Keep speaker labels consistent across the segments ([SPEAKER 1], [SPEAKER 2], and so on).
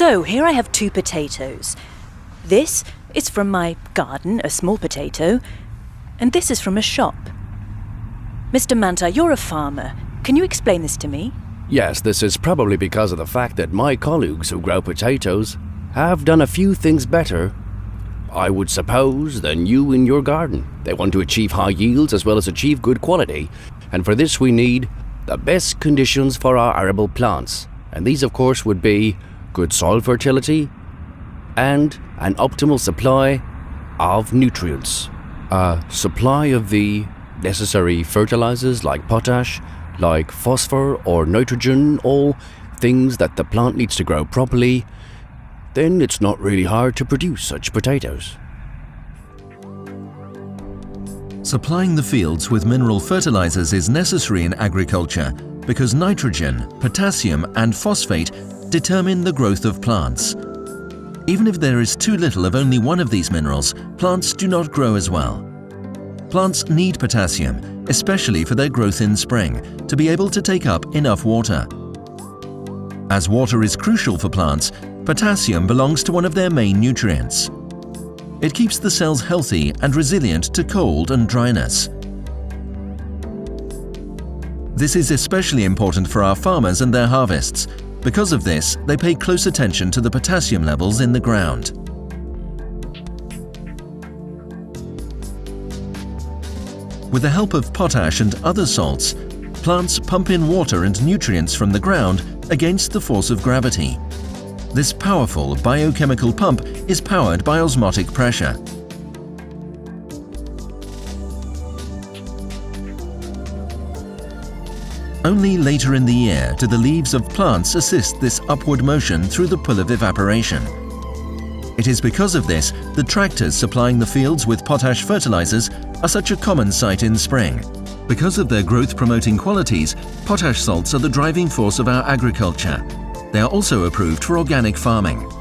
[SPEAKER 1] So, here I have 2 potatoes. This is from my garden, a small potato, and this is from a shop. Mr. Manta, you're a farmer. Can you explain this to me?
[SPEAKER 2] Yes, this is probably because of the fact that my colleagues who grow potatoes have done a few things better, I would suppose, than you in your garden. They want to achieve high yields as well as achieve good quality, and for this we need the best conditions for our arable plants. And these, of course, would be good soil fertility and an optimal supply of nutrients. A supply of the necessary fertilizers like potash, like phosphor or nitrogen, all things that the plant needs to grow properly, then it's not really hard to produce such potatoes.
[SPEAKER 3] Supplying the fields with mineral fertilizers is necessary in agriculture because nitrogen, potassium and phosphate determine the growth of plants. Even if there is too little of only one of these minerals, plants do not grow as well. Plants need potassium, especially for their growth in spring, to be able to take up enough water. As water is crucial for plants, potassium belongs to one of their main nutrients. It keeps the cells healthy and resilient to cold and dryness. This is especially important for our farmers and their harvests. Because of this, they pay close attention to the potassium levels in the ground. With the help of potash and other salts, plants pump in water and nutrients from the ground against the force of gravity. This powerful biochemical pump is powered by osmotic pressure. Only later in the year do the leaves of plants assist this upward motion through the pull of evaporation. It is because of this that tractors supplying the fields with potash fertilizers are such a common sight in spring. Because of their growth-promoting qualities, potash salts are the driving force of our agriculture. They are also approved for organic farming.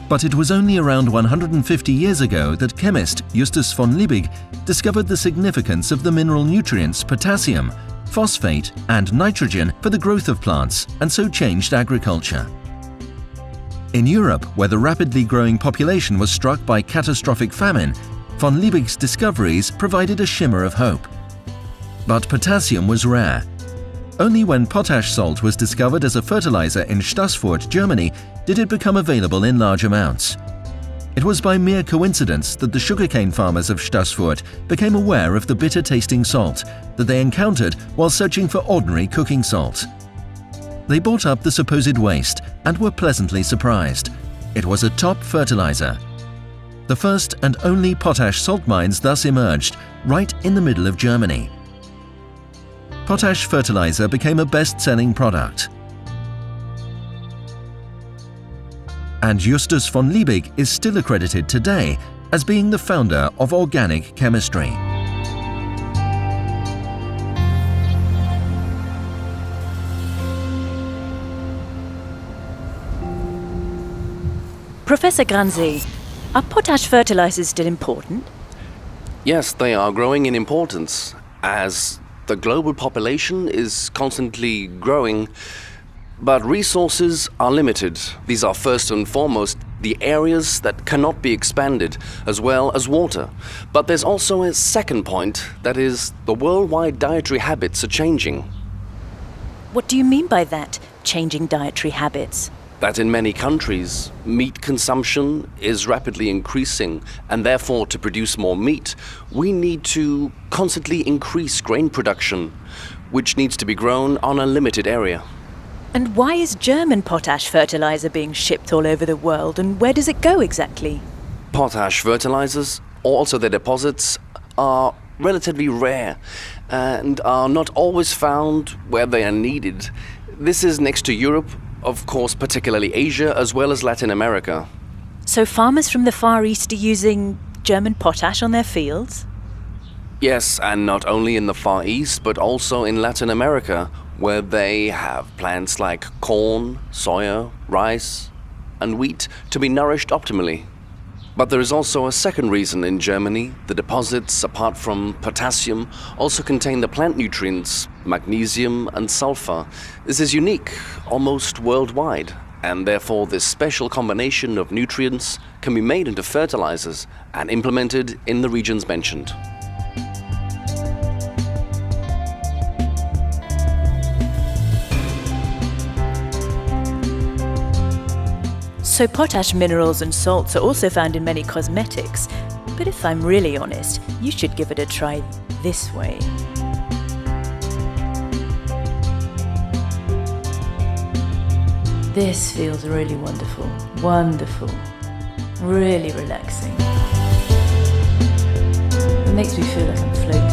[SPEAKER 3] But it was only around 150 years ago that chemist Justus von Liebig discovered the significance of the mineral nutrients potassium, phosphate and nitrogen for the growth of plants, and so changed agriculture. In Europe, where the rapidly growing population was struck by catastrophic famine, von Liebig's discoveries provided a shimmer of hope. But potassium was rare. Only when potash salt was discovered as a fertilizer in Stassfurt, Germany, did it become available in large amounts. It was by mere coincidence that the sugarcane farmers of Stassfurt became aware of the bitter-tasting salt that they encountered while searching for ordinary cooking salt. They bought up the supposed waste and were pleasantly surprised. It was a top fertilizer. The first and only potash salt mines thus emerged, right in the middle of Germany. Potash fertilizer became a best-selling product. And Justus von Liebig is still accredited today as being the founder of organic chemistry.
[SPEAKER 1] Professor Granzi, are potash fertilizers still important?
[SPEAKER 2] Yes, they are growing in importance as the global population is constantly growing, but resources are limited. These are first and foremost the areas that cannot be expanded, as well as water. But there's also a second point, that is, the worldwide dietary habits are changing.
[SPEAKER 1] What do you mean by that, changing dietary habits?
[SPEAKER 2] That in many countries, meat consumption is rapidly increasing, and therefore to produce more meat, we need to constantly increase grain production, which needs to be grown on a limited area.
[SPEAKER 1] And why is German potash fertilizer being shipped all over the world, and where does it go exactly?
[SPEAKER 2] Potash fertilizers, also their deposits, are relatively rare and are not always found where they are needed. This is next to Europe, of course, particularly Asia, as well as Latin America.
[SPEAKER 1] So farmers from the Far East are using German potash on their fields?
[SPEAKER 2] Yes, and not only in the Far East, but also in Latin America, where they have plants like corn, soya, rice, and wheat to be nourished optimally. But there is also a second reason in Germany. The deposits, apart from potassium, also contain the plant nutrients, magnesium and sulfur. This is unique, almost worldwide. and therefore this special combination of nutrients can be made into fertilizers and implemented in the regions mentioned.
[SPEAKER 1] So potash minerals and salts are also found in many cosmetics, but if I'm really honest, you should give it a try this way. This feels really wonderful, wonderful, really relaxing. It makes me feel like I'm floating.